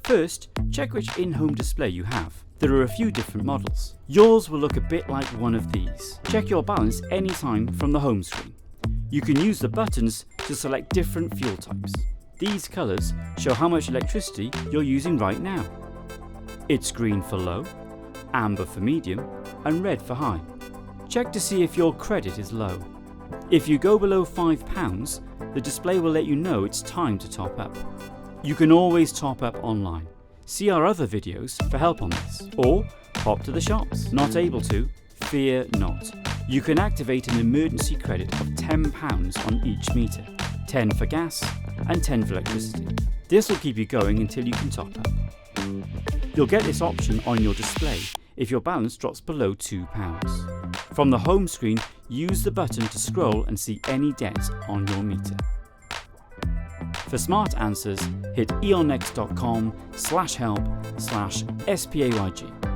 First, check which in-home display you have. There are a few different models. Yours will look a bit like one of these. Check your balance anytime from the home screen. You can use the buttons to select different fuel types. These colours show how much electricity you're using right now. It's green for low, amber for medium, and red for high. Check to see if your credit is low. If you go below £5, the display will let you know it's time to top up. You can always top up online. See our other videos for help on this, or pop to the shops. Not able to? Fear not. You can activate an emergency credit of £10 on each meter, 10 for gas and 10 for electricity. This will keep you going until you can top up. You'll get this option on your display if your balance drops below £2. From the home screen, use the button to scroll and see any debt on your meter. For smart answers, hit eonnext.com/help/SPAYG.